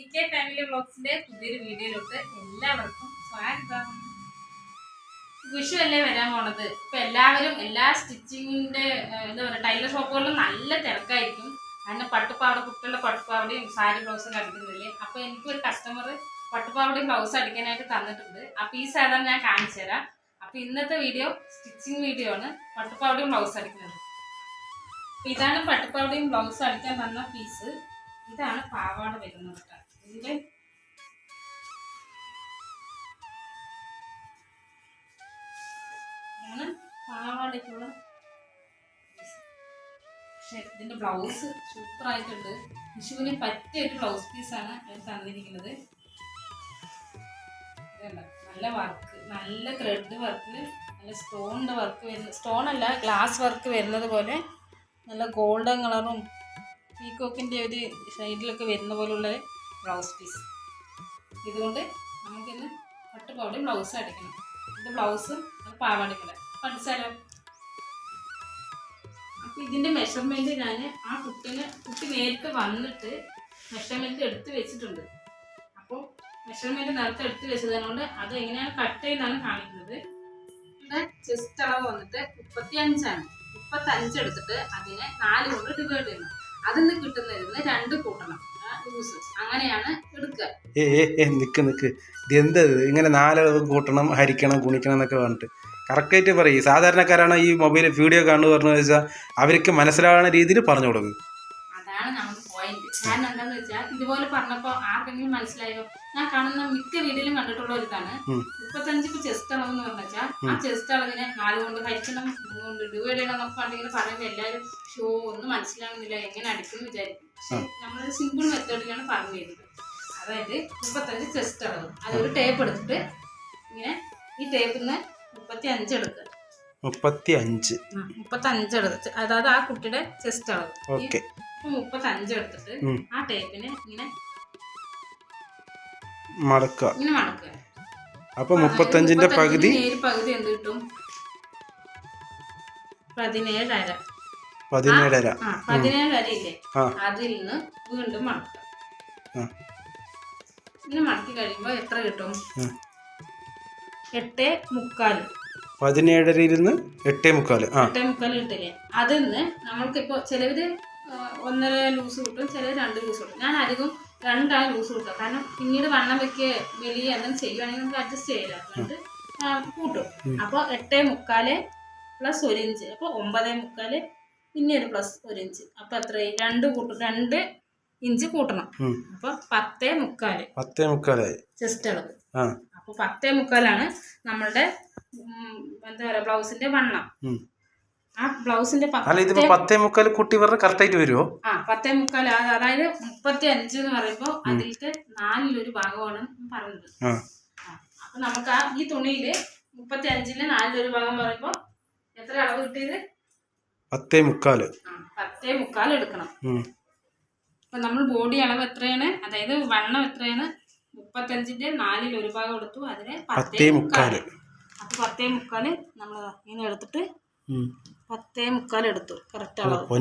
PK family വ്ലോഗ്സിന്റെ പുതിയൊരു വീഡിയോയിലോട്ട് എല്ലാവർക്കും സ്വാഗതം. വിഷു അല്ലേ വരാൻ പോണത്. ഇപ്പൊ എല്ലാവരും എല്ലാ സ്റ്റിച്ചിങ്ങിന്റെ എന്താ പറയുക ടൈലർ ഷോപ്പുകളിലും നല്ല തിരക്കായിരിക്കും. കാരണം പട്ടുപാവട കുട്ടികളുടെ പട്ടുപാവടയും സാരി ബ്ലൗസും അടിക്കുന്നില്ലേ. അപ്പൊ എനിക്കൊരു കസ്റ്റമർ പട്ടുപാവടയും ബ്ലൗസ് അടിക്കാനായിട്ട് തന്നിട്ടുണ്ട്. അപ്പൊ ഈ സാധനം ഞാൻ കാണിച്ചു തരാം. അപ്പൊ ഇന്നത്തെ വീഡിയോ സ്റ്റിച്ചിങ് വീഡിയോ ആണ്, പട്ടുപാവടയും ബ്ലൗസ് അടിക്കുന്നത്. ഇതാണ് പട്ടുപാവടയും ബ്ലൗസ് അടിക്കാൻ തന്ന പീസ്. ഇതാണ് പാവാട വരുന്നത്. ഇതിന്റെ ഇതാണ് പാവാടയ്ക്കുള്ള പക്ഷെ ഇതിന്റെ ബ്ലൗസ് സൂപ്പർ ആയിട്ടുണ്ട്. വിഷുവിന് പറ്റിയ ഒരു ബ്ലൗസ് പീസാണ് അവർ തന്നിരിക്കുന്നത്. നല്ല വർക്ക്, നല്ല ത്രെഡ് വർക്ക്, നല്ല സ്റ്റോണിന്റെ വർക്ക് വരുന്ന, സ്റ്റോൺ അല്ല ഗ്ലാസ് വർക്ക് വരുന്നത് പോലെ നല്ല ഗോൾഡൻ കളറും പീക്കോക്കിൻ്റെ ഒരു സൈഡിലൊക്കെ വരുന്ന പോലുള്ള ബ്ലൗസ് പീസ്. ഇതുകൊണ്ട് നമുക്കിന്ന് പട്ടുപാവട ബ്ലൗസ് അടിക്കണം. ഇത് ബ്ലൗസും പാവാടയും കൂടെ പഠിച്ചാലോ. അപ്പം ഇതിൻ്റെ മെഷർമെൻറ്റ് ഞാൻ ആ കുട്ടി നേരിട്ട് വന്നിട്ട് മെഷർമെൻറ്റ് എടുത്ത് വെച്ചിട്ടുണ്ട്. അപ്പോൾ മെഷർമെൻറ്റ് നേരത്തെ എടുത്ത് വെച്ചതുകൊണ്ട് അത് എങ്ങനെയാണ് കട്ട് ചെയ്യുന്നതാണ് കാണിക്കുന്നത്. ഇവിടെ ചെസ്റ്റ് അളവ് വന്നിട്ട് 35 ആണ്. 35 എടുത്തിട്ട് അതിനെ 4 കൊണ്ട് ഡിവൈഡ് ചെയ്യണം. അതിന്ന് കിട്ടുന്നതിന് 2 കൂട്ടണം, ലൂസ്. അങ്ങനെയാണ് എടുക്കുക. നിക്ക് ഇതെന്ത് ഇങ്ങനെ 4 കൂട്ടണം, ഹരിക്കണം, ഗുണിക്കണം എന്നൊക്കെ പറഞ്ഞിട്ട് കറക്റ്റായിട്ട് പറയും. സാധാരണക്കാരാണ് ഈ മൊബൈൽ വീഡിയോ കാണുക പറഞ്ഞു വെച്ചാൽ അവർക്ക് മനസ്സിലാവുന്ന രീതിയിൽ പറഞ്ഞു കൊടുക്കും. അതാണ് നമുക്ക് പോയിന്റ്. കാരണം എന്താണെന്ന് വെച്ചാൽ ഇതുപോലെ പറഞ്ഞപ്പോൾ ആർക്കെങ്കിലും മനസ്സിലായോ? ഞാൻ കാണുന്ന മിക്ക വീഡിയോയിലും കണ്ടിട്ടുള്ള ഒരു ഇതാണ് 35 ചെസ്റ്റ് അളവ് എന്ന് പറഞ്ഞാൽ ആ ചെസ്റ്റ് അളവിനെ 4 കൊണ്ട് ഹരിക്കണം, 3 കൊണ്ട് ഡിവൈഡ് ചെയ്യണം എന്നൊക്കെ പണ്ടെങ്കിൽ പറയുമ്പോൾ എല്ലാവരും ഷോ ഒന്നും മനസ്സിലാവുന്നില്ല, എങ്ങനെ അടിക്കുന്നു വിചാരിക്കും. പക്ഷെ നമ്മളൊരു സിമ്പിൾ മെത്തേഡിലാണ് പറഞ്ഞു തരുന്നത്. അതായത് 35 ചെസ്റ്റ് അളവ്, അതൊരു ടേപ്പ് എടുത്തിട്ട് ഇങ്ങനെ ഈ ടേപ്പിൽ നിന്ന് 35 എടുക്കുക. 35 എടുത്ത്, അതായത് ആ കുട്ടിയുടെ ചെസ്റ്റ് അളവ് 35 എടുത്തിട്ട് ആ ടേപ്പിനെ ഇങ്ങനെ മടക്കുക. ഇങ്ങനെ മടക്കുക. അപ്പൊ 35ന്റെ പകുതി എന്ത് കിട്ടും? 17.5. 17.5 ഇല്ലേ, അതിൽ നിന്ന് വീണ്ടും മടക്കുക. ഇങ്ങനെ മടക്കി കഴിയുമ്പോ എത്ര കിട്ടും? 8.75. 17.5 8.75 കിട്ടില്ലേ. അതിന്ന് നമ്മൾക്കിപ്പോ ചിലവര് 1.5 ലൂസ് കിട്ടും, ചിലർ 2 ലൂസ് കിട്ടും. ഞാൻ അധികം 2 ലൂസ് കിട്ടും. കാരണം പിന്നീട് വണ്ണം വെക്കുക വലിയ എന്തെങ്കിലും ചെയ്യുവാണെങ്കിൽ നമുക്ക് അഡ്ജസ്റ്റ് ചെയ്യാം, അതുകൊണ്ട് കൂട്ടും. അപ്പോൾ 8.75 പ്ലസ് 1 ഇഞ്ച്, അപ്പോൾ 9.75 പിന്നെ ഒരു പ്ലസ് 1 ഇഞ്ച്. അപ്പൊ എത്രയായി? 2 ഇഞ്ച് കൂട്ടണം. അപ്പൊ 10.75 ചെസ്റ്റ് അളവ്. അപ്പൊ 10.75 നമ്മളുടെ എന്താ പറയാ ബ്ലൗസിന്റെ വണ്ണം. ആ ബ്ലൗസിന്റെ 10.75 കുട്ടി പറഞ്ഞ കറക്റ്റ് ആയിട്ട് വരുമോ? 10.75, അതായത് 35 എന്ന് പറയുമ്പോ അതിലത്തെ 4 ഭാഗമാണ് പറയുന്നത്. അപ്പൊ നമുക്ക് ഈ തുണിയില് 35ന് 4 ഭാഗം പറയുമ്പോ എത്ര അളവ് കിട്ടിയത്? 10.75 എടുക്കണം. അപ്പൊ നമ്മൾ ബോഡി അളവ് എത്രയാണ്, അതായത് വണ്ണം എത്രയാണ്? 35ന്റെ 4 ഭാഗം എടുത്തു, അതിന് 10.75. അപ്പൊ 10.75 നമ്മൾ ഇങ്ങനെ എടുത്തിട്ട് 10.75 എടുത്തു. കറക്റ്റ് അളവ്.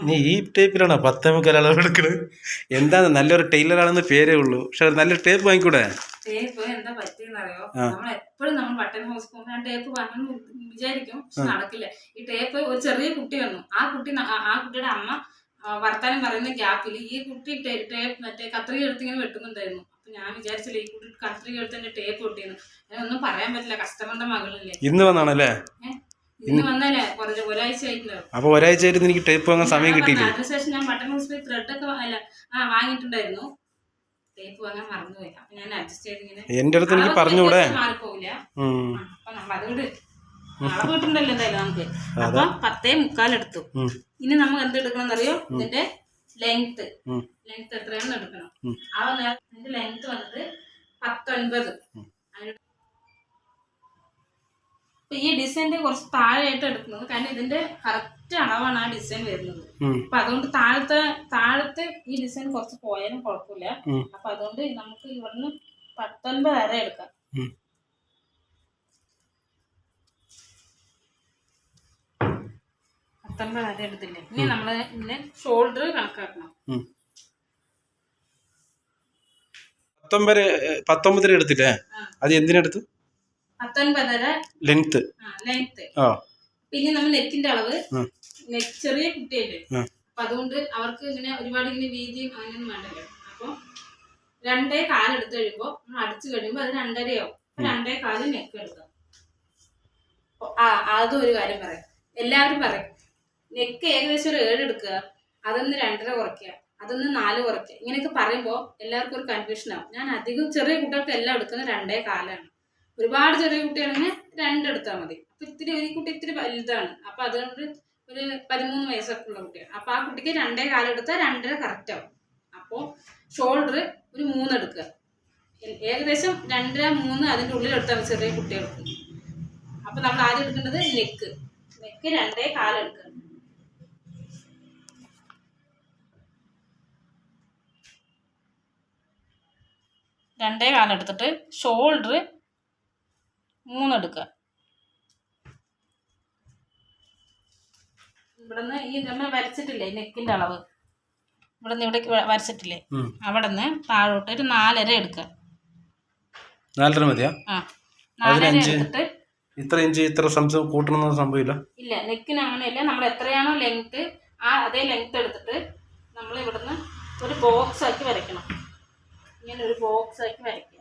നീ ഈ ടേപ്പിലാണോ 10.75 അളവ് എടുക്കുന്നത്? എന്താണ് നല്ലൊരു ടൈലർ ആണെന്ന് പേരേ ഉള്ളൂ, പക്ഷെ നല്ലൊരു ടേപ്പ് വാങ്ങിക്കൂടെ? ടേപ്പ് എന്താ പറ്റിയെന്നറിയോ? നമ്മൾ എപ്പോഴും നമ്മൾ ബട്ടൺ ഹൗസ് പോകുമ്പോൾ ആ ടേപ്പ് വാങ്ങണം വിചാരിക്കും, പക്ഷെ നടക്കില്ല. ഈ ടേപ്പ് ഒരു ചെറിയ കുട്ടി വന്നു, ആ കുട്ടിയുടെ അമ്മ വർത്താനം പറയുന്ന ഗ്യാപ്പിൽ ഈ കുട്ടി ടേപ്പ് മറ്റേ കത്രിക എടുത്ത് ഇങ്ങനെ വെട്ടുന്നുണ്ടായിരുന്നു. അപ്പൊ ഞാൻ വിചാരിച്ചില്ല ഈ കുട്ടി കത്രിക എടുത്ത് എന്റെ ടേപ്പ് പൊട്ടിയെന്ന്. ഒന്നും പറയാൻ പറ്റില്ല, കസ്റ്റമറിന്റെ മകളില്ലേ. ഇന്ന് വന്നാണല്ലേ? ഇന്ന് വന്നാലേ ഒരാഴ്ച ആയിട്ടുണ്ടാവും. അപ്പൊ ഒരാഴ്ചയായിട്ട് എനിക്ക് ടേപ്പ് വാങ്ങാൻ സമയം കിട്ടിയില്ല. അതിനുശേഷം ഞാൻ ബട്ടൺ ഹൗസിൽ ത്രെഡ് ഒക്കെ വാങ്ങിയിട്ടുണ്ടായിരുന്നു, ടേപ്പ് വാങ്ങാൻ മറന്നുപോയി. അപ്പൊ ഞാൻ അഡ്ജസ്റ്റ് ചെയ്ത് ഇങ്ങനെ എന്റെ അടുത്ത് എനിക്ക് പറഞ്ഞൂടെ? മാറിപ്പോവില്ല. അപ്പൊ നമ്മൾ അതുകൊണ്ട് അളവ് കിട്ടുന്നുണ്ടല്ലോ എന്തായാലും നമുക്ക്. അപ്പൊ 10.75 എടുത്തു. ഇനി നമ്മൾ എന്തെടുക്കണം എന്നറിയോ? ഇതിന്റെ ലെങ്ത് എത്രയാണെന്ന് എടുക്കണം. ഇതിന്റെ ലെങ്ത് വന്നിട്ട് 19. ഈ ഡിസൈൻ്റെ കുറച്ച് താഴെയായിട്ട് എടുക്കുന്നത്, കാരണം ഇതിന്റെ കറക്റ്റ് അളവാണ് ആ ഡിസൈൻ വരുന്നത്. അപ്പൊ അതുകൊണ്ട് താഴത്തെ ഈ ഡിസൈൻ കുറച്ച് പോയാലും കുഴപ്പമില്ല. അപ്പൊ അതുകൊണ്ട് നമുക്ക് ഇവിടുന്ന് 19 വരെ എടുക്കാം. 19 വരെ എടുത്തില്ലേ. ഇനി നമ്മള് ഇതിന്റെ ഷോൾഡർ കണക്കാക്കണം. 19 എടുത്തില്ലേ? അത് എന്തിനെടുത്ത്? 19 ലെങ്ത്. ആ പിന്നെ നമ്മൾ നെക്കിന്റെ അളവ്, ചെറിയ കുട്ടിയല്ലേ, അപ്പൊ അതുകൊണ്ട് അവർക്ക് ഇങ്ങനെ ഒരുപാട് ഇങ്ങനെ വീതിയും അങ്ങനെയൊന്നും വേണ്ടല്ലോ. അപ്പൊ 2.25 എടുത്തു കഴിയുമ്പോ നമ്മൾ അടിച്ചു കഴിയുമ്പോ അത് 2.5 ആവും. 2.25 നെക്ക് എടുക്കാം. അതും ഒരു കാര്യം പറയാം. എല്ലാവരും പറയും നെക്ക് ഏകദേശം ഒരു 7 എടുക്കുക, അതൊന്ന് 2.5 കുറയ്ക്കുക, അതൊന്ന് 4 കുറയ്ക്കുക. ഇങ്ങനെയൊക്കെ പറയുമ്പോൾ എല്ലാവർക്കും ഒരു കൺഫ്യൂഷൻ ആവും. ഞാൻ അധികം ചെറിയ കുട്ടികൾക്ക് എല്ലാം എടുക്കുന്നത് 2.25 ആണ്. ഒരുപാട് ചെറിയ കുട്ടിയാണെങ്കിൽ 2 എടുത്താൽ മതി. അപ്പൊ ഒരു കുട്ടി ഇത്തിരി വലുതാണ്, അപ്പൊ അതുകൊണ്ട് ഒരു 13 വയസ്സൊക്കെ ഉള്ള കുട്ടിയാണ്. അപ്പൊ ആ കുട്ടിക്ക് 2.25 എടുത്താൽ 2.5 കറക്റ്റ് ആവും. അപ്പോൾ ഷോൾഡർ ഒരു 3 എടുക്കുക. ഏകദേശം 2.5 3 അതിൻ്റെ ഉള്ളിൽ എടുത്താൽ ചെറിയ കുട്ടികൾക്ക്. അപ്പൊ നമ്മൾ ആദ്യം എടുക്കേണ്ടത് നെക്ക് 2.25 എടുക്കുക. 2.25 എടുത്തിട്ട് ഷോൾഡർ 3 എടുക്കുക. ഇവിടുന്ന് ഈ നമ്മൾ വരച്ചിട്ടില്ലേ നെക്കിന്റെ അളവ്, ഇവിടുന്ന് ഇവിടെ വരച്ചിട്ടില്ലേ, അവിടെ നിന്ന് താഴോട്ട് ഒരു 4.5 എടുക്കുക. 4.5 മതിയാ? 4.5 എടുത്തിട്ട് ഇത്ര ഇഞ്ച് ഇത്ര കൂട്ടണമെന്ന് സംഭവമില്ല. ഇല്ല, നെക്കിന് അങ്ങനെയല്ല. നമ്മൾ എത്രയാണോ ലെങ്ത് അതേ ലെങ്ത് എടുത്തിട്ട് നമ്മൾ ഇവിടുന്ന് ഒരു ബോക്സ് ആക്കി വരയ്ക്കണം. ഇങ്ങനെ ഒരു ബോക്സ് ആക്കി വരയ്ക്കുക.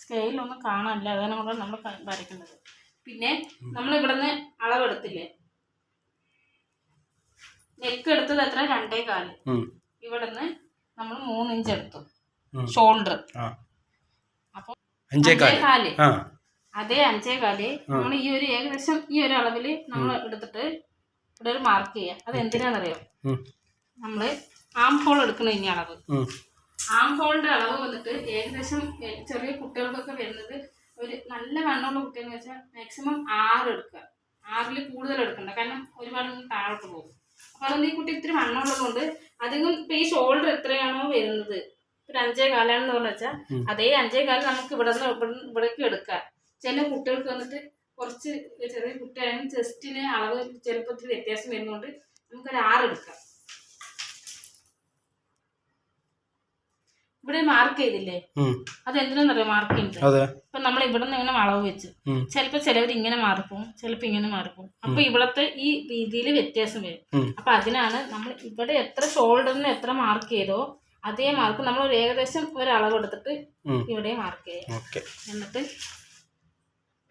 സ്കെയിലൊന്നും കാണാനില്ല, അതാണ് നമ്മൾ വരയ്ക്കുന്നത്. പിന്നെ നമ്മൾ ഇവിടുന്ന് അളവെടുത്തില്ലേ, നെക്ക് എടുത്തത് എത്ര? 2.25. ഇവിടുന്ന് നമ്മൾ 3 ഇഞ്ച് എടുത്തു ഷോൾഡർ. അപ്പൊ 5.25. അതേ 5.25 നമ്മൾ ഈ ഒരു ഏകദേശം ഈ ഒരു അളവിൽ നമ്മൾ എടുത്തിട്ട് ഇവിടെ ഒരു മാർക്ക് ചെയ്യാം. അത് എന്തിനാണെന്നറിയോ? നമ്മള് ആം ഹോൾ എടുക്കണം. ഇനി അളവ്, ആം ഹോളിന്റെ അളവ് വന്നിട്ട് ഏകദേശം ചെറിയ കുട്ടികൾക്കൊക്കെ വരുന്നത്, ഒരു നല്ല വണ്ണമുള്ള കുട്ടിയെന്ന് വെച്ചാൽ മാക്സിമം 6 എടുക്കുക. 6-ൽ കൂടുതൽ എടുക്കണ്ട, കാരണം ഒരുപാട് താഴോട്ട് പോകും. അപ്പൊ അതുകൊണ്ട് ഈ കുട്ടി ഇത്തിരി വണ്ണമുള്ളത് കൊണ്ട് അധികം ഇപ്പൊ ഈ ഷോൾഡർ എത്രയാണോ വരുന്നത്, ഒരു 5.25 വെച്ചാൽ അതേ 5.25 നമുക്ക് ഇവിടേക്ക് എടുക്കാം. ചില കുട്ടികൾക്ക് വന്നിട്ട് കുറച്ച് ചെറിയ കുട്ടിയാണെങ്കിൽ ചെസ്റ്റിന് അളവ് ചിലപ്പോൾ ഇത്തിരി വ്യത്യാസം വരുന്നതുകൊണ്ട് നമുക്കൊരു 6 എടുക്കാം. ഇവിടെ മാർക്ക് ചെയ്തില്ലേ, അത് എന്തിനാന്നറിയോ മാർക്ക് ചെയ്യുന്നത്? ഇപ്പൊ നമ്മൾ ഇവിടെ നിന്ന് ഇങ്ങനെ അളവ് വെച്ച് ചിലപ്പോ ചിലവർ ഇങ്ങനെ മാറിപ്പോവും, ചിലപ്പോ ഇങ്ങനെ മാറിപ്പോവും. അപ്പൊ ഇവിടത്തെ ഈ രീതിയിൽ വ്യത്യാസം വരും. അപ്പൊ അതിനാണ് നമ്മൾ ഇവിടെ എത്ര ഷോൾഡറിന് എത്ര മാർക്ക് ചെയ്തോ അതേ മാർക്ക് നമ്മൾ ഒരു ഏകദേശം ഒരളവ് എടുത്തിട്ട് ഇവിടെ മാർക്ക് ചെയ്യാം. എന്നിട്ട്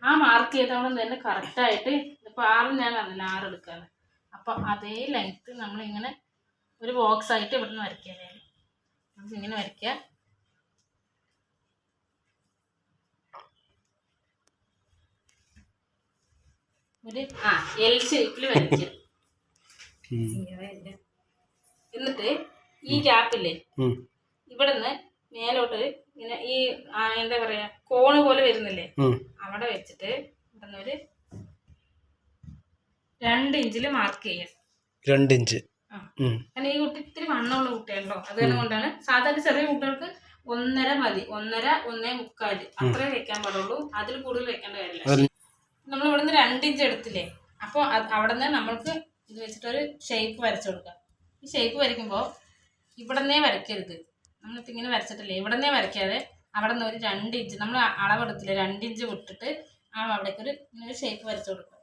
ആ മാർക്ക് ചെയ്തോളം തന്നെ കറക്റ്റായിട്ട്, ഇപ്പൊ 6 ഞാൻ പറഞ്ഞില്ല 6 എടുക്കാറ്. അപ്പൊ അതേ ലെങ്ത് നമ്മളിങ്ങനെ ഒരു ബോക്സ് ആയിട്ട് ഇവിടെ നിന്ന് വരയ്ക്കുക. ഇങ്ങനെ വരയ്ക്കുക. ഒരു എൽ ഷേപ്പിൽ വരയ്ക്കുക. എന്നിട്ട് ഈ ഗ്യാപ്പില്ലേ, ഇവിടുന്ന് മേലോട്ട് ഇങ്ങനെ ഈ എന്താ പറയാ കോണ് പോലെ വരുന്നില്ലേ, അവിടെ വെച്ചിട്ട് ഇവിടുന്ന് ഒരു 2 ഇഞ്ചിൽ മാർക്ക് ചെയ്യാം. 2 ഇഞ്ച്. കാരണം ഈ കുട്ടി ഇത്തിരി വണ്ണമുള്ള കുട്ടിയല്ലോ, അതുകൊണ്ടാണ്. സാധാരണ ചെറിയ കുട്ടികൾക്ക് 1.5 മതി, 1.5 1.25 അത്രേ വെക്കാൻ പാടുള്ളൂ, അതിൽ കൂടുതൽ വെക്കേണ്ട കാര്യമില്ല. നമ്മൾ ഇവിടുന്ന് 2 ഇഞ്ച് എടുത്തില്ലേ, അപ്പോൾ അവിടെ നിന്ന് നമ്മൾക്ക് ഇത് വെച്ചിട്ടൊരു ഷേപ്പ് വരച്ചു കൊടുക്കാം. ഈ ഷേപ്പ് വരയ്ക്കുമ്പോൾ ഇവിടെ നിന്നേ വരയ്ക്കരുത്, നമ്മളിപ്പോൾ ഇങ്ങനെ വരച്ചിട്ടില്ലേ, ഇവിടെ നിന്നേ വരയ്ക്കാതെ അവിടെ നിന്ന് ഒരു 2 ഇഞ്ച് നമ്മൾ അളവെടുത്തില്ലേ, 2 ഇഞ്ച് വിട്ടിട്ട് അവിടേക്കൊരു ഇങ്ങനെ ഒരു ഷേപ്പ് വരച്ചു കൊടുക്കുക.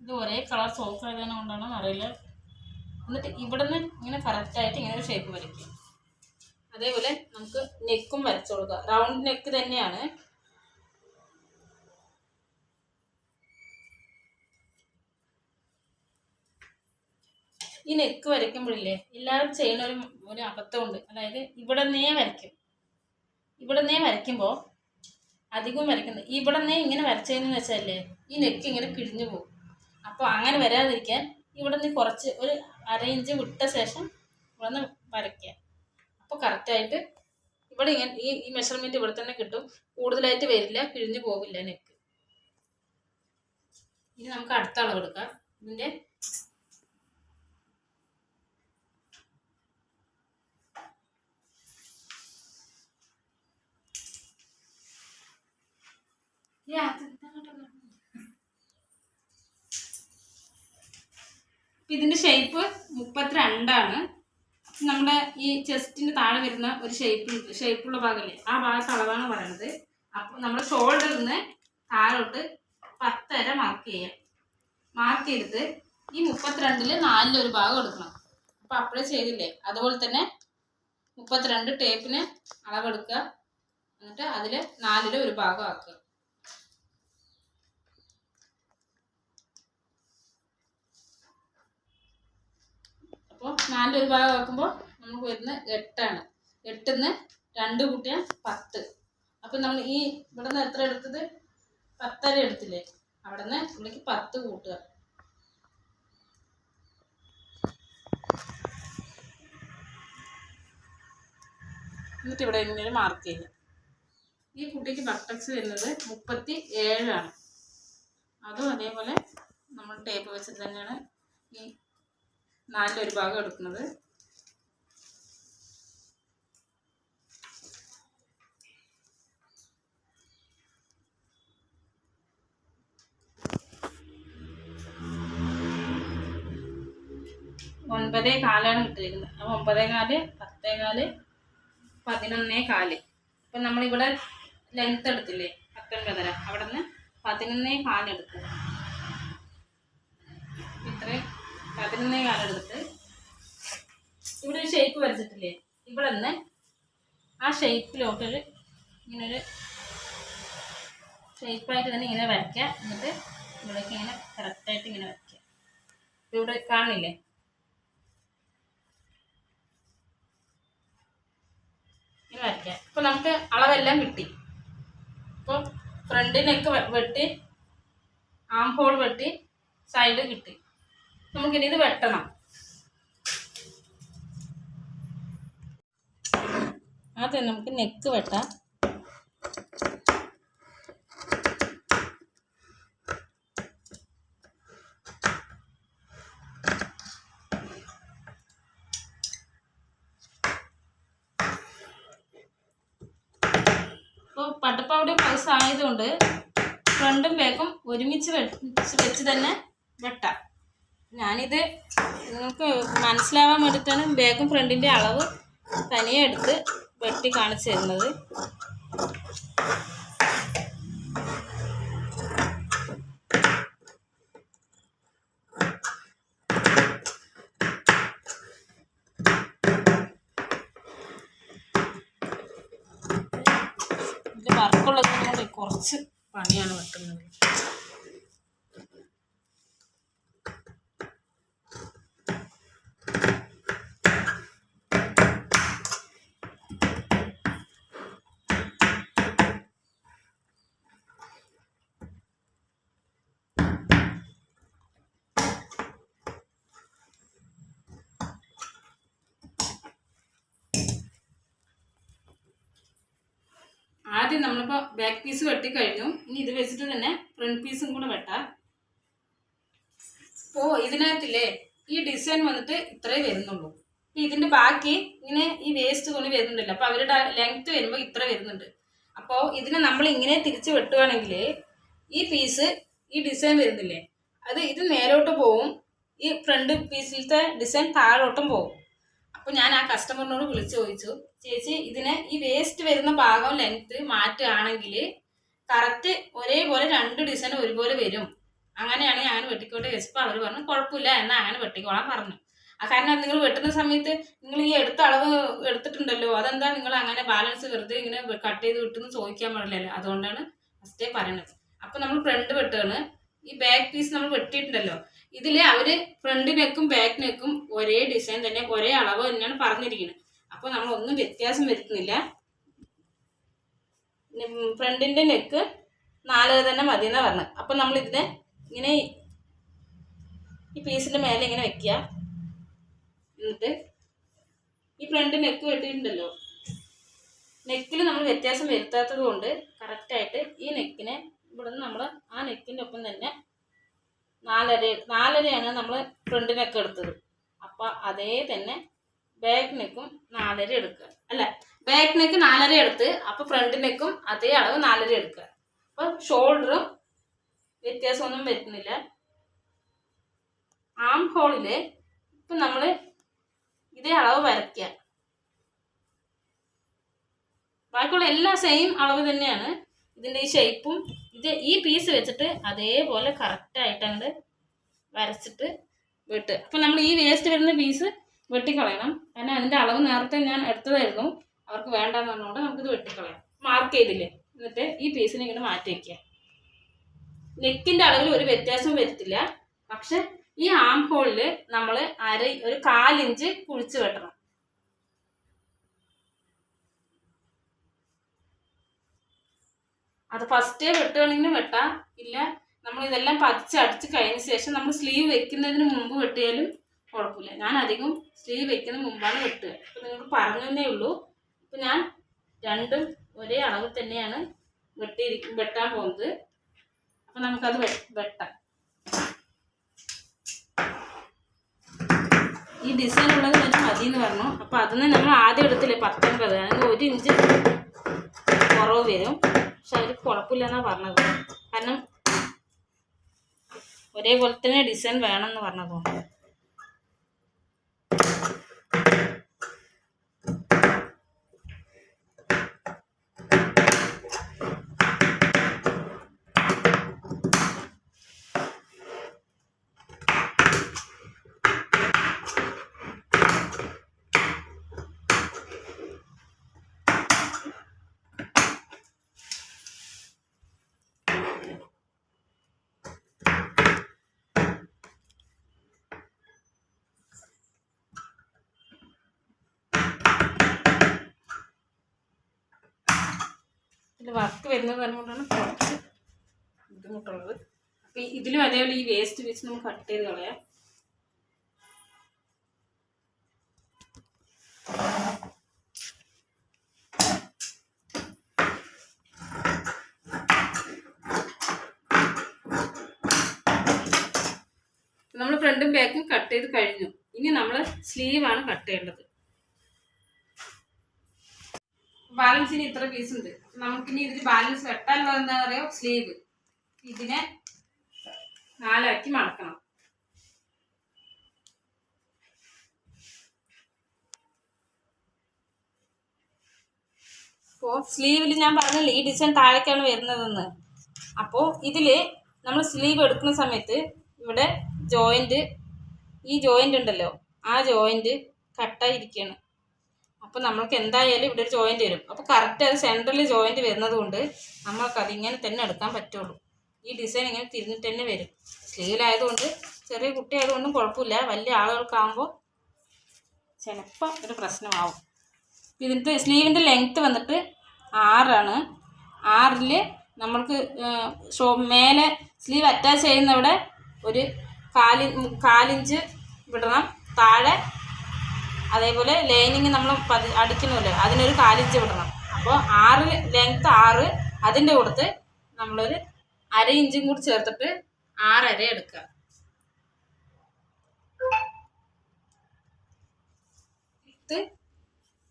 ഇത് ഒരേ കളർ സോഫ്റ്റ് ആയതിനെ കൊണ്ടാണോ അറിയില്ല. എന്നിട്ട് ഇവിടെ നിന്ന് ഇങ്ങനെ കറക്റ്റായിട്ട് ഇങ്ങനെ ഒരു ഷേപ്പ് വരയ്ക്കും. അതേപോലെ നമുക്ക് നെക്കും വരച്ചു കൊടുക്കുക. റൗണ്ട് നെക്ക് തന്നെയാണ്. ഈ നെക്ക് വരയ്ക്കുമ്പോഴില്ലേ എല്ലാവരും ചെയ്യുന്ന ഒരു അബദ്ധമുണ്ട്. അതായത് ഇവിടെ നിന്നേ വരയ്ക്കും. ഇവിടെ നിന്നേ വരയ്ക്കുമ്പോൾ അധികവും വരയ്ക്കുന്നത് ഇവിടെ നിന്നേ ഇങ്ങനെ വരച്ചതെന്ന് വെച്ചാലേ ഈ നെക്ക് ഇങ്ങനെ കിഴിഞ്ഞു പോകും. അപ്പോൾ അങ്ങനെ വരാതിരിക്കാൻ ഇവിടെ നിന്ന് കുറച്ച് ഒരു 1/2 ഇഞ്ച് വിട്ട ശേഷം ഇവിടെ നിന്ന് വരയ്ക്കുക. അപ്പോൾ കറക്റ്റായിട്ട് ഇവിടെ ഇങ്ങനെ ഈ മെഷർമെൻറ്റ് ഇവിടെ തന്നെ കിട്ടും. കൂടുതലായിട്ട് വരില്ല, കിഴിഞ്ഞു പോവില്ല നെക്ക്. ഇനി നമുക്ക് അടുത്ത അളവ് എടുക്കാം. ഇതിൻ്റെ ഇതിൻ്റെ ഷേപ്പ് 32ആണ്. നമ്മുടെ ഈ ചെസ്റ്റിൻ്റെ താഴെ വരുന്ന ഒരു ഷേപ്പുള്ള ഭാഗമല്ലേ, ആ ഭാഗത്ത് അളവാണ് പറയുന്നത്. അപ്പോൾ നമ്മുടെ ഷോൾഡറിൽ നിന്ന് താഴോട്ട് 10.5 മാർക്ക് ചെയ്യാം. മാർക്ക് ചെയ്തിട്ട് ഈ 32-ൽ 4 ഭാഗം എടുക്കണം. അപ്പോൾ അപ്പോഴേ ചെയ്തില്ലേ, അതുപോലെ തന്നെ 32 ടേപ്പിന് അളവെടുക്കുക. എന്നിട്ട് അതിൽ 4 ഭാഗം ആക്കുക. അപ്പോൾ 4 ഭാഗം ആക്കുമ്പോൾ നമുക്ക് വരുന്ന 8ആണ്. 8-ന്ന് 2 കൂട്ടിയാൽ 10. അപ്പം നമ്മൾ ഈ ഇവിടെ നിന്ന് എത്ര എടുത്തത്, 10.5 എടുത്തില്ലേ, അവിടെ നിന്ന് ഇവിടേക്ക് 10 കൂട്ടുക. എന്നിട്ട് ഇവിടെ ഇങ്ങനെ മാർക്ക് ചെയ്യുക. ഈ കുട്ടിക്ക് ബട്ടക്സ് വരുന്നത് 37ആണ്. അതും അതേപോലെ നമ്മൾ ടേപ്പ് വെച്ചിട്ട് തന്നെയാണ് ഈ 4 ഭാഗം എടുക്കുന്നത്. ഒൻപതേ കാലാണ് കിട്ടിയിരിക്കുന്നത്. അപ്പോൾ 9.4, 10.4, 11.4. അപ്പം നമ്മളിവിടെ ലെങ്ത്ത് എടുത്തില്ലേ 19.5, അവിടെ നിന്ന് 11.4 എടുക്കുക. ഇത്രയും 11.4 എടുത്തിട്ട് ഇവിടെ ഒരു ഷേപ്പ് വരച്ചിട്ടില്ലേ, ഇവിടെ നിന്ന് ആ ഷേപ്പിലോട്ടൊരു ഇങ്ങനൊരു ഷേപ്പായിട്ട് തന്നെ ഇങ്ങനെ വരയ്ക്കുക. എന്നിട്ട് ഇവിടേക്ക് ഇങ്ങനെ കറക്റ്റായിട്ട് ഇങ്ങനെ വരയ്ക്കുക. ഇവിടെ കാണില്ലേ, ഇങ്ങനെ വരയ്ക്കുക. അപ്പോൾ നമുക്ക് അളവെല്ലാം കിട്ടി. അപ്പോൾ ഫ്രണ്ട് നെക്ക് വെട്ടി, ആം ഹോൾ വെട്ടി, സൈഡ് കിട്ടി. നമുക്കിനി ഇത് വെട്ടണം. ആദ്യം നമുക്ക് നെക്ക് വെട്ടാം. ഇപ്പോൾ പട്ടുപ്പാവടയും ബ്ലൗസ് ആയതുകൊണ്ട് ഫ്രണ്ടും ബാക്കും ഒരുമിച്ച് വെച്ച് തന്നെ വെട്ടാം. ഞാനിത് നിങ്ങൾക്ക് മനസ്സിലാവാൻ വേണ്ടിയിട്ടാണ് ബാക്കും ഫ്രണ്ടിൻ്റെ അളവ് തനിയെ എടുത്ത് വെട്ടി കാണിച്ചു തരുന്നത്. ഇത് വർക്കുള്ളത് കൊണ്ട് കുറച്ച് പണിയാണ് വെട്ടുന്നത്. ആദ്യം നമ്മളിപ്പോൾ ബാക്ക് പീസ് വെട്ടിക്കഴിഞ്ഞു. ഇനി ഇത് വെച്ചിട്ട് തന്നെ ഫ്രണ്ട് പീസും കൂടെ വെട്ടാം. അപ്പോൾ ഇതിനകത്തില്ലേ ഈ ഡിസൈൻ വന്നിട്ട് ഇത്രേ വരുന്നുള്ളൂ. അപ്പോൾ ഇതിൻ്റെ ബാക്കി ഇങ്ങനെ ഈ വേസ്റ്റ് തുണി വരുന്നുണ്ടല്ലോ, അപ്പോൾ അവരുടെ ലെങ്ത്ത് വരുമ്പോൾ ഇത്ര വരുന്നുണ്ട്. അപ്പോൾ ഇതിനെ നമ്മൾ ഇങ്ങനെ തിരിച്ച് വെട്ടുകയാണെങ്കിൽ ഈ പീസ് ഈ ഡിസൈൻ വരുന്നില്ലേ, ഇത് നേരോട്ട് പോവും. ഈ ഫ്രണ്ട് പീസിലത്തെ ഡിസൈൻ താഴോട്ടും പോവും. അപ്പോൾ ഞാൻ ആ കസ്റ്റമറിനോട് വിളിച്ച് ചോദിച്ചു, ചേച്ചി ഇതിന് ഈ വേസ്റ്റ് വരുന്ന ഭാഗം ലെങ്ത്ത് മാറ്റുകയാണെങ്കിൽ കറക്റ്റ് ഒരേപോലെ 2 ഡിസൈൻ ഒരുപോലെ വരും, അങ്ങനെയാണെങ്കിൽ അങ്ങനെ വെട്ടിക്കോട്ടെ ചോദിച്ചപ്പോൾ അവർ പറഞ്ഞു കുഴപ്പമില്ല, എന്നാൽ അങ്ങനെ വെട്ടിക്കോളാൻ പറഞ്ഞു. കാരണം നിങ്ങൾ വെട്ടുന്ന സമയത്ത് നിങ്ങൾ ഈ എടുത്ത അളവ് എടുത്തിട്ടുണ്ടല്ലോ, അതെന്താ നിങ്ങൾ അങ്ങനെ ബാലൻസ് വെറുതെ ഇങ്ങനെ കട്ട് ചെയ്ത് വിട്ടെന്ന് ചോദിക്കാൻ പാടില്ലല്ലോ, അതുകൊണ്ടാണ് ഫസ്റ്റേ പറയണത്. അപ്പോൾ നമ്മൾ ഫ്രണ്ട് വെട്ടുകയാണ്. ഈ ബാക്ക് പീസ് നമ്മൾ വെട്ടിയിട്ടുണ്ടല്ലോ, ഇതിൽ അവർ ഫ്രണ്ട് നെക്കും ബാക്ക് നെക്കും ഒരേ ഡിസൈൻ തന്നെ ഒരേ അളവ് തന്നെയാണ് പറഞ്ഞിരിക്കുന്നത്. അപ്പോൾ നമ്മളൊന്നും വ്യത്യാസം വരുത്തുന്നില്ല. ഫ്രണ്ടിൻ്റെ നെക്ക് 4 തന്നെ മതി എന്നാണ് പറഞ്ഞത്. അപ്പോൾ നമ്മളിതിനെ ഇങ്ങനെ ഈ പീസിൻ്റെ മേലെ ഇങ്ങനെ വെക്കുക. എന്നിട്ട് ഈ ഫ്രണ്ട് നെക്ക് വെട്ടിയിട്ടുണ്ടല്ലോ, നെക്കിൽ നമ്മൾ വ്യത്യാസം വരുത്താത്തത് കൊണ്ട് കറക്റ്റായിട്ട് ഈ നെക്കിനെ ഇവിടെ നിന്ന് നമ്മൾ ആ നെക്കിൻ്റെ ഒപ്പം തന്നെ 4.5 നമ്മൾ ഫ്രണ്ട് നെക്ക് എടുത്തത്. അപ്പോൾ അതേ തന്നെ ബാക്ക് നെക്കും 4.5 എടുക്കുക. അല്ല, ബാക്ക് നെക്ക് 4.5 എടുത്ത് അപ്പോൾ ഫ്രണ്ട് നെക്കും അതേ അളവ് 4.5 എടുക്കുക. അപ്പോൾ ഷോൾഡറും വ്യത്യാസമൊന്നും വരുന്നില്ല. ആം ഹോളിൽ ഇപ്പം നമ്മൾ ഇതേ അളവ് വരയ്ക്കുക. ബാക്കിയുള്ള എല്ലാം സെയിം അളവ് തന്നെയാണ്. ഇതിൻ്റെ ഈ ഷേപ്പും ഈ പീസ് വെച്ചിട്ട് അതേപോലെ കറക്റ്റായിട്ട് അങ്ങോട്ട് വരച്ചിട്ട് വെട്ടുക. അപ്പം നമ്മൾ ഈ വേസ്റ്റ് വരുന്ന പീസ് വെട്ടിക്കളയണം. കാരണം അതിൻ്റെ അളവ് നേരത്തെ ഞാൻ എടുത്തതായിരുന്നു, അവർക്ക് വേണ്ടെന്ന് പറഞ്ഞുകൊണ്ട് നമുക്കിത് വെട്ടിക്കളയാം. മാർക്ക് ചെയ്തില്ലേ, എന്നിട്ട് ഈ പീസിനെ ഇങ്ങനെ മാറ്റി വയ്ക്കുക. നെക്കിൻ്റെ അളവിൽ ഒരു വ്യത്യാസവും വരുത്തില്ല. പക്ഷെ ഈ ആം ഹോളിൽ നമ്മൾ ഒരു 1/4 ഇഞ്ച് കുഴിച്ച് വെട്ടണം. അത് ഫസ്റ്റേ വെട്ടുകയാണെങ്കിലും വെട്ടാം, ഇല്ല നമ്മൾ ഇതെല്ലാം പതിച്ചടിച്ച് കഴിഞ്ഞ ശേഷം നമ്മൾ സ്ലീവ് വെക്കുന്നതിന് മുമ്പ് വെട്ടിയാലും കുഴപ്പമില്ല. ഞാൻ അധികം സ്ലീവ് വെക്കുന്നതിന് മുമ്പാണ് വെട്ടുക. അപ്പം നിങ്ങൾക്ക് പറഞ്ഞതേ ഉള്ളൂ. ഇപ്പം ഞാൻ രണ്ടും ഒരേ അളവ് തന്നെയാണ് വെട്ടാൻ പോകുന്നത്. അപ്പം നമുക്കത് വെട്ടാം. ഈ ഡിസൈൻ ഉള്ളത് തന്നെ മതി എന്ന് പറഞ്ഞു. അപ്പം അതിന് നമ്മൾ ആദ്യം എടുത്തില്ലേ 19, അതിന് 1 ഇഞ്ച് കുറവ് വരും. പക്ഷെ അതിൽ കുഴപ്പമില്ലെന്നാണ് പറഞ്ഞത്. കാരണം ഒരേപോലെ തന്നെ ഡിസൈൻ വേണമെന്ന് പറഞ്ഞതുകൊണ്ട്. ഇതിൽ വർക്ക് വരുന്നത് പറഞ്ഞുകൊണ്ടാണ് കുറച്ച് ബുദ്ധിമുട്ടുള്ളത്. അപ്പം ഇതിലും അതേപോലെ ഈ വേസ്റ്റ് വെച്ച് നമുക്ക് കട്ട് ചെയ്ത് കളയാം. നമ്മൾ ഫ്രണ്ടും ബാക്കും കട്ട് ചെയ്ത് കഴിഞ്ഞു. ഇനി നമ്മൾ സ്ലീവാണ് കട്ട് ചെയ്യേണ്ടത്. ബാലൻസിന് ഇത്ര പീസ് ഉണ്ട്. നമുക്കിനി ഇതിന് ബാലൻസ് വെട്ടാനുള്ളത് എന്താ പറയുക, സ്ലീവ്. ഇതിനെ 4 ആക്കി മടക്കണം. അപ്പോൾ സ്ലീവിൽ ഞാൻ പറഞ്ഞില്ല ഈ ഡിസൈൻ താഴേക്കാണ് വരുന്നതെന്ന്. അപ്പോൾ ഇതിൽ നമ്മൾ സ്ലീവ് എടുക്കുന്ന സമയത്ത് ഇവിടെ ഈ ജോയിൻ്റ് ഉണ്ടല്ലോ, ആ ജോയിൻ്റ് കട്ടായിരിക്കുകയാണ്. അപ്പോൾ നമ്മൾക്ക് എന്തായാലും ഇവിടെ ഒരു ജോയിൻ്റ് വരും. അപ്പോൾ കറക്റ്റ് അത് സെൻട്രലിൽ ജോയിൻ്റ് വരുന്നത് കൊണ്ട് നമ്മൾക്കത് ഇങ്ങനെ തന്നെ എടുക്കാൻ പറ്റുള്ളൂ. ഈ ഡിസൈൻ ഇങ്ങനെ തിരിഞ്ഞിട്ട് തന്നെ വരും. സ്ലീവിലായതുകൊണ്ട് ചെറിയ കുട്ടി ആയതുകൊണ്ടും കുഴപ്പമില്ല, വലിയ ആളുകൾക്കാകുമ്പോൾ ചിലപ്പോൾ ഒരു പ്രശ്നമാവും. ഇതിൻ്റെ സ്ലീവിൻ്റെ ലെങ്ത്ത് വന്നിട്ട് 6 ആണ്. 6-ൽ നമ്മൾക്ക് മേലെ സ്ലീവ് അറ്റാച്ച് ചെയ്യുന്നവിടെ ഒരു 4 ഇഞ്ച് വിടണം. താഴെ അതേപോലെ ലൈനിങ് നമ്മൾ അടിക്കണമല്ലോ, അതിനൊരു 4 ഇഞ്ച് വിടണം. അപ്പോൾ 6 ലെങ്ത്ത് 6, അതിൻ്റെ കൂടത്ത് നമ്മളൊരു 1/2 ഇഞ്ചും കൂടി ചേർത്തിട്ട് 6.5 എടുക്കുക. ഇത്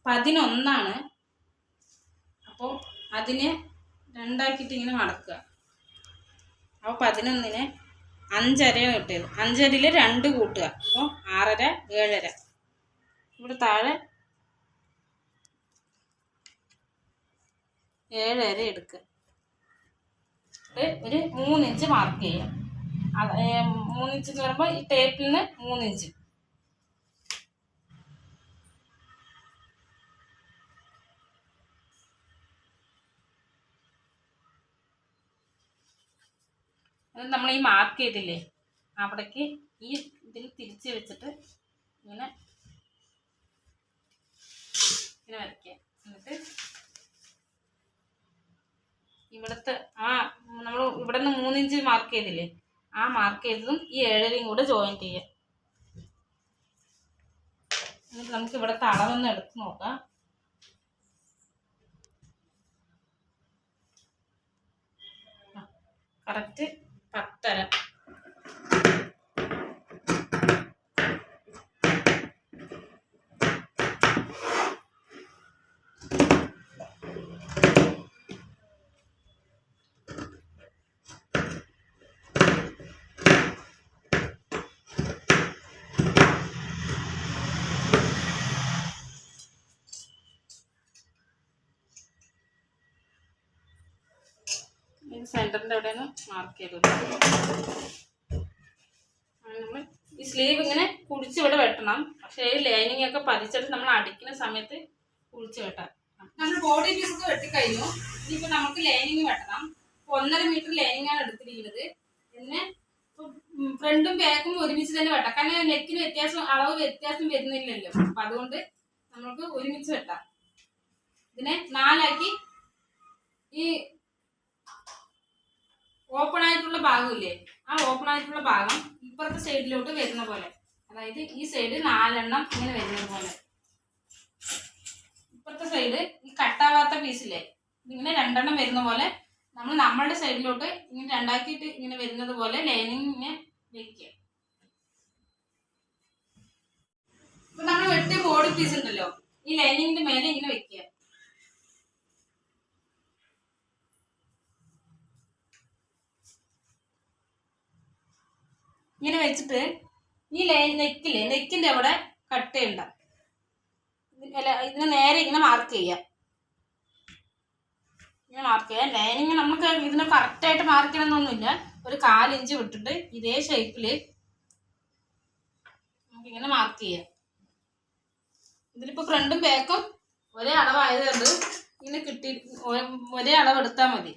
11 അപ്പോൾ അതിനെ 2 ആക്കിയിട്ട് ഇങ്ങനെ മടക്കുക. അപ്പോൾ 11-ന് 5.5 കിട്ടിയത്. 5.5-ൽ 2 കൂട്ടുക. അപ്പോൾ 6.5, 7.5. ഇവിടെ താഴെ 7.5 എടുക്കുക. ഒരു 3 ഇഞ്ച് മാർക്ക് ചെയ്യാം. 3 ഇഞ്ച് എന്ന് പറയുമ്പോൾ ഈ ടേപ്പിൽ നിന്ന് 3 ഇഞ്ച്. അത് നമ്മൾ ഈ മാർക്ക് ചെയ്തില്ലേ, അവിടേക്ക് ഈ ഇതിൽ തിരിച്ച് വെച്ചിട്ട് ഇങ്ങനെ വരയ്ക്കുക. എന്നിട്ട് ഇവിടുത്തെ നമ്മൾ ഇവിടെ നിന്ന് 3 ഇഞ്ച് മാർക്ക് ചെയ്തില്ലേ, ആ മാർക്ക് ചെയ്തതും ഈ 7.5 കൂടെ ജോയിൻ ചെയ്യുക. എന്നിട്ട് നമുക്ക് ഇവിടുത്തെ അളവൊന്ന് എടുത്ത് നോക്കാം. കറക്റ്റ് 10.5. സെൻറ്ററിൻ്റെ അവിടെയാണ് മാർക്ക് ചെയ്തത്. നമ്മൾ ഈ സ്ലീവ് ഇങ്ങനെ കുടിച്ച് ഇവിടെ വെട്ടണം. പക്ഷേ ഈ ലൈനിങ് ഒക്കെ പതിച്ചിട്ട് നമ്മൾ അടിക്കുന്ന സമയത്ത് കുടിച്ച് വെട്ടാം. നമ്മൾ ബോഡി പീസൊക്കെ വെട്ടിക്കഴിഞ്ഞു. ഇനിയിപ്പോൾ നമുക്ക് ലൈനിങ് വെട്ടണം. 1.5 മീറ്റർ ലൈനിങ് ആണ് എടുത്തിരിക്കുന്നത്. പിന്നെ ഫ്രണ്ടും ബാക്കും ഒരുമിച്ച് തന്നെ വെട്ടാം. കാരണം നെക്കിന് അളവ് വ്യത്യാസം വരുന്നില്ലല്ലോ. അപ്പം അതുകൊണ്ട് നമുക്ക് ഒരുമിച്ച് വെട്ടാം. ഇതിനെ 4 ആക്കി ഈ ഓപ്പൺ ആയിട്ടുള്ള ഭാഗമില്ലേ, ആ ഓപ്പൺ ആയിട്ടുള്ള ഭാഗം ഇപ്പുറത്തെ സൈഡിലോട്ട് വരുന്ന പോലെ, അതായത് ഈ സൈഡ് 4 എണ്ണം ഇങ്ങനെ വരുന്ന പോലെ, ഇപ്പുറത്തെ സൈഡ് ഈ കട്ടാവാത്ത പീസില്ലേ ഇതിങ്ങനെ 2 എണ്ണം വരുന്ന പോലെ നമ്മൾ നമ്മളുടെ സൈഡിലോട്ട് ഇങ്ങനെ 2 ആക്കിയിട്ട് ഇങ്ങനെ വരുന്നത് പോലെ ലൈനിങ്ങിനെ വെക്കുക. ഇപ്പൊ നമ്മൾ വെട്ടിയ ബോഡി പീസ് ഉണ്ടല്ലോ, ഈ ലൈനിങ്ങിന്റെ മേലെ ഇങ്ങനെ വെക്കുക. ഇങ്ങനെ വെച്ചിട്ട് ഈ നെക്കിന്റെ അവിടെ കട്ട് ചെയ്യണ്ട, ഇതിനെ നേരെ ഇങ്ങനെ മാർക്ക് ചെയ്യാം. ഇങ്ങനെ മാർക്ക് ചെയ്യാം. ലൈനിങ് നമുക്ക് ഇതിനെ കറക്റ്റായിട്ട് മാർക്ക് ചെയ്യണമെന്നൊന്നുമില്ല. ഒരു 4 ഇഞ്ച് വിട്ടിട്ട് ഇതേ ഷേപ്പില് നമുക്കിങ്ങനെ മാർക്ക് ചെയ്യാം. ഇതിലിപ്പോൾ ഫ്രണ്ടും ബാക്കും ഒരേ അളവായതുകൊണ്ട് ഇങ്ങനെ ഒരേ അളവ് എടുത്താൽ മതി,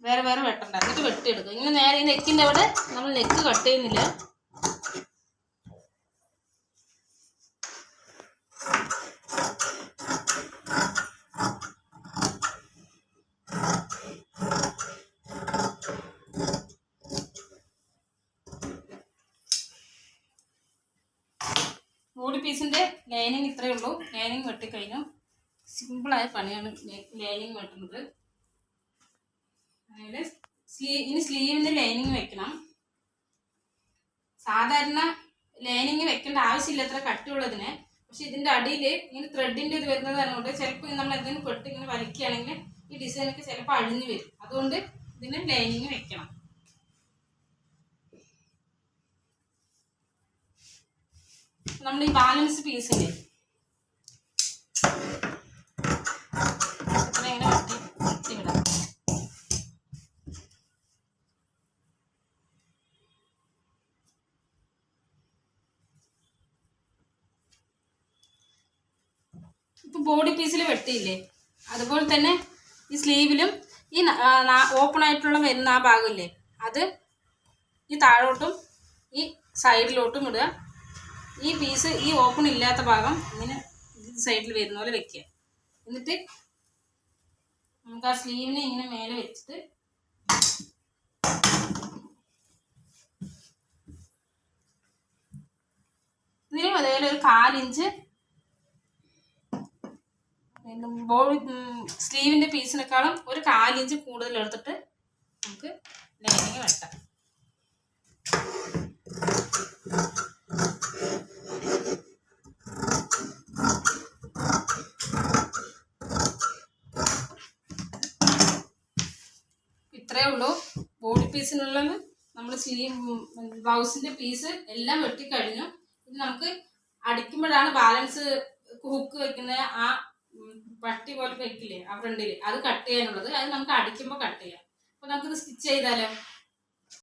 വേറെ വേറെ വെട്ടണ്ട. എന്നിട്ട് വെട്ടിയെടുക്കുക. ഇങ്ങനെ നേരെ ഈ നെക്കിൻ്റെ അവിടെ നമ്മൾ നെക്ക് കട്ട് ചെയ്യുന്നില്ല. ബോഡി പീസിൻ്റെ ലൈനിങ് ഇത്രയേ ഉള്ളൂ. ലൈനിങ് വെട്ടിക്കഴിഞ്ഞു. സിമ്പിളായ പണിയാണ് ലൈനിങ് വെട്ടുന്നത്. അതായത് ഇനി സ്ലീവിൻ്റെ ലൈനിങ് വെക്കണം. സാധാരണ ലൈനിങ് വെക്കേണ്ട ആവശ്യമില്ല അത്ര കട്ടിയുള്ളതിന്. പക്ഷെ ഇതിൻ്റെ അടിയിൽ ഇങ്ങനെ ത്രെഡിൻ്റെ ഇത് വരുന്നത് കൊണ്ട് ചിലപ്പോൾ നമ്മൾ എന്തെങ്കിലും പെട്ട് ഇങ്ങനെ വലിക്കുകയാണെങ്കിൽ ഈ ഡിസൈനൊക്കെ ചിലപ്പോൾ അഴിഞ്ഞു വരും. അതുകൊണ്ട് ഇതിന് ലൈനിങ് വെക്കണം. നമ്മൾ ഈ ബാലൻസ് പീസില്ലേ ഇത്ര ഇങ്ങനെ വെട്ടി വിടാം. ഇപ്പൊ ബോഡി പീസിൽ വെട്ടിയില്ലേ, അതുപോലെ തന്നെ ഈ സ്ലീവിലും ഈ ഓപ്പൺ ആയിട്ടുള്ള വരുന്ന ആ ഭാഗമില്ലേ അത് ഈ താഴോട്ടും ഈ സൈഡിലോട്ടും ഇടുക. ഈ പീസ് ഈ ഓപ്പൺ ഇല്ലാത്ത ഭാഗം ഇങ്ങനെ സൈഡിൽ വരുന്ന പോലെ വെക്കുക. എന്നിട്ട് നമുക്ക് ആ സ്ലീവിനെ ഇങ്ങനെ മേലെ വെച്ചിട്ട് ഇതിനും അതേപോലെ ഒരു 4 ഇഞ്ച് സ്ലീവിൻ്റെ പീസിനേക്കാളും ഒരു 4 ഇഞ്ച് കൂടുതൽ എടുത്തിട്ട് നമുക്ക് ലൈനിങ് വെട്ടാം. ഇത്രയേ ഉള്ളൂ ബോഡി പീസിനുള്ളത്. നമ്മൾ ബ്ലൗസിൻ്റെ പീസ് എല്ലാം വെട്ടിക്കഴിഞ്ഞു. ഇനി നമുക്ക് അടിക്കുമ്പോഴാണ് ബാലൻസ് ഹുക്ക് വെക്കുന്ന ആ പട്ടി പോലെ വെക്കില്ലേ ആ ഫ്രണ്ടിൽ, അത് കട്ട് ചെയ്യാനുള്ളത്. അത് നമുക്ക് അടിക്കുമ്പോൾ കട്ട് ചെയ്യാം. അപ്പോൾ നമുക്കിത് സ്റ്റിച്ച് ചെയ്താലോ.